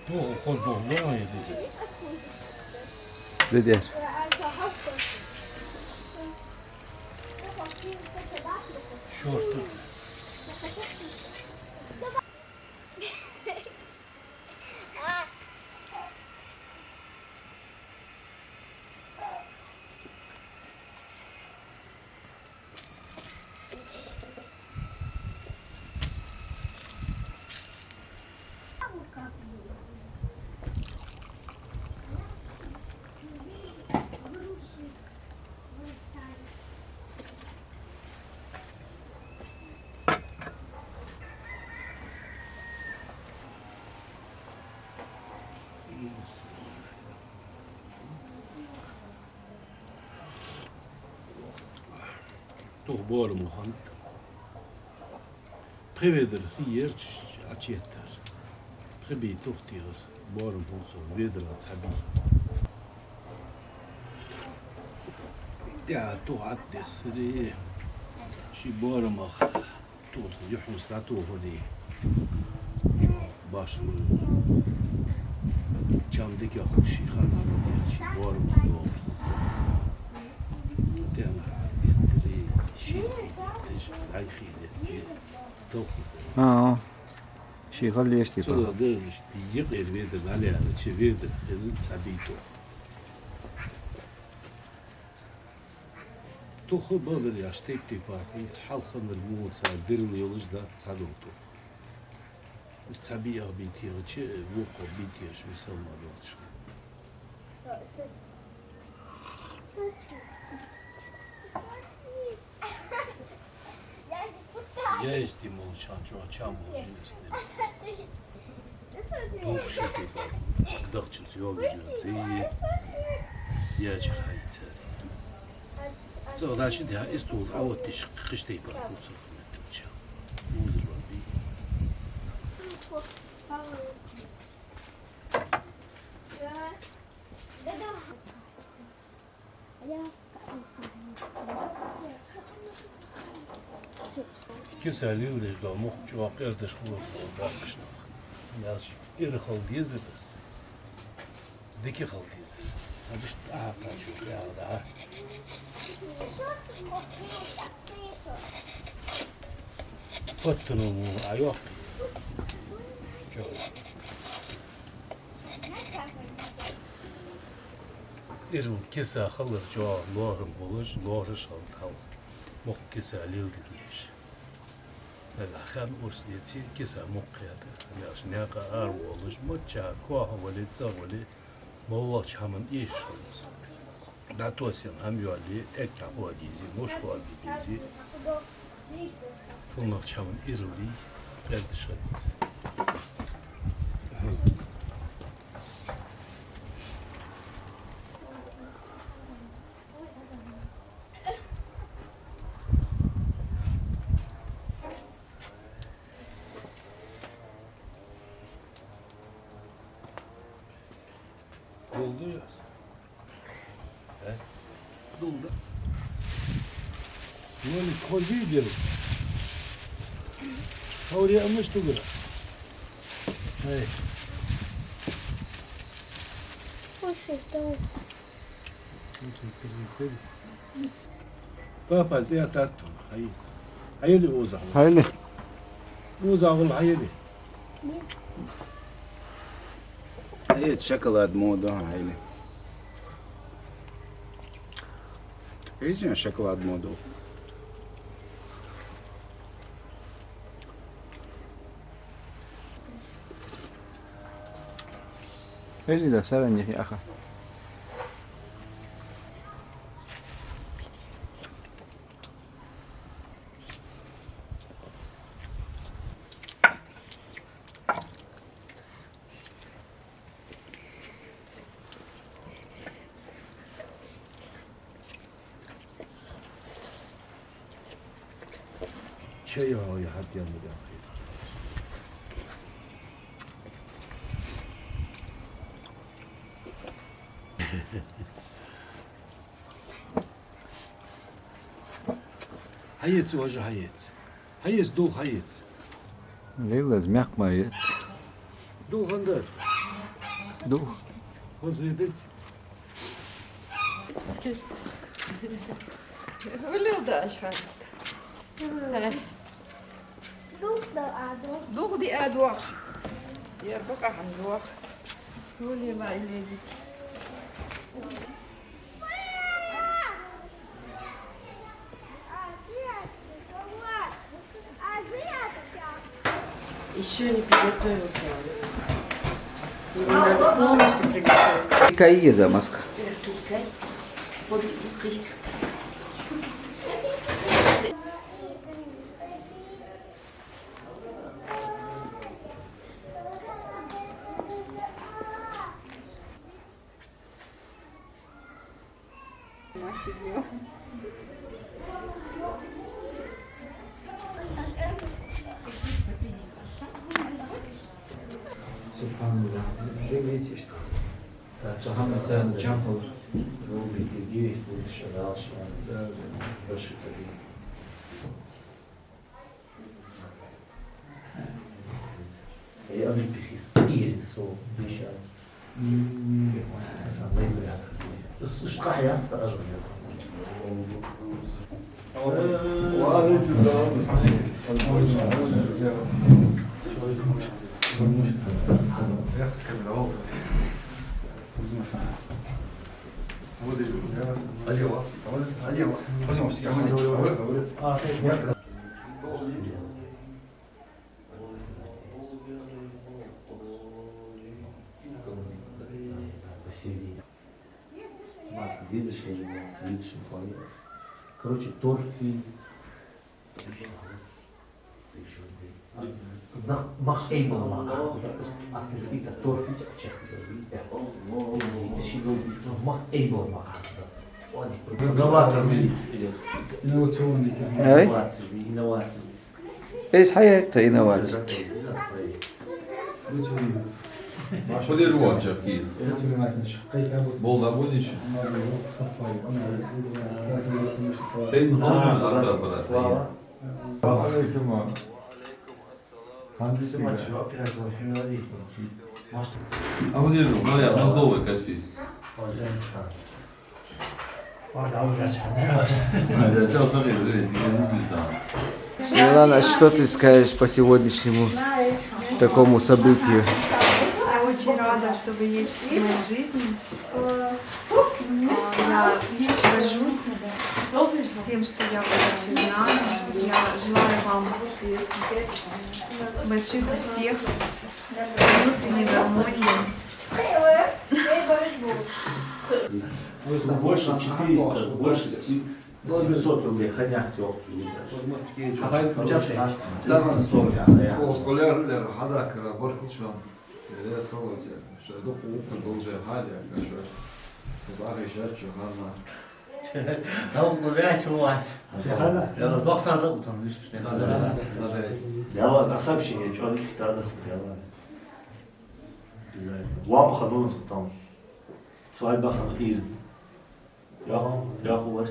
Bu kozluğu ne yiyeceğiz? Beder. Şortu. Toch borum gaan. Preveder hier açıyetter. Prebi toch diyor. Borum olsun. Veder at sabi. Ya toch at desri. Şi borum ah. Toch yuhus la toch hodi. Başlıyor. Camdaki hoşi xananı diyor. Şi borum olmuş. اه شي خلي يشتي صدق ده يقدر بيدر عليه هذا شيء بيدر تعبيته توخ بقدر يشتيك تبارك حلقة من الموت صار ديرن يولج ده تصادوته مش تعبيه بيتي شيء وقو بيتي شو يسوي ما بيوتش Есть ему чам Дух шатифа. Дохчил сьогодні я чхається. Це даші де істул, а от ти христей паркуцов не туча. Музер ваби. Kesali ولش دا مخ جواقر دشخور داخشنا. ياش إرخل ديزر بس. ديكي خل ديزر. هذش قاشو يا ده. فتنو أيوة. جو. إرو كيسا خلر جوا لورم بولش لورش هالتاو. مخ كيسا ليل ديش. الأخير أرسلتي كيسا مقيادة ياش ناقة أرولش متشا كواه ولي تزولي مولش همن إيش شمس داتوسين هم يولي تكا هو ديزي مش هو ديزي فلنخش همن إيرولي قرد شمس Doldu ya. He? Doldu. Böyle koyuyor diyelim. Oraya almıştı bura. Hey. Nasıl kırık Papa ziyat attım. Hayır. Hayırlı Ozan. هايلي Ozan hayırlı. هي شوكولاد مودو هايلي ايش شوكولاد مودو هايلي ده سرني يا اخي Çay yağı ya hadi yandı ya. هيت وجه هيت دو هيت ليلة زميق مريت دو غندر دوخ. Wil dat schat? Doe die door. Ja, toch aan door. Wil je maar lezen? Еще не приготовился. Надо полностью приготовить. Какая еза, маска? Subhanallah. Видите, что? So haben wir seinen Jumper. Я بيصير سو بيشان مثلا ما يقول بس ايش راح يأثر أجر видишь, я же видишь, короче, торфи. Mag één maken. Als er iets aan torf is, check je. Misschien wil je zo mag één maken. Innovatie. ايش حياتي انواتك؟ Подержу чапки. Болда будешь? А подержу, ну я моздовый Каспий. Милана, что ты скажешь по сегодняшнему такому событию? Я очень рада, что вы есть в моей жизни. Я горжусь тем, что я вас вообще знаю. Я желаю вам больших успехов, внутренней гармонии. Больше 400, больше 700 рублей, ходяк тёплый. Осколяр хадак работает что? Я сказал, что это опыт должен хадя, конечно. Загружать что надо. Ну, я чувак. Я на 2 сада там лишь Я вас сообщение, что они хотят, Вам ходом там. Свадьба ходил. Я говорю,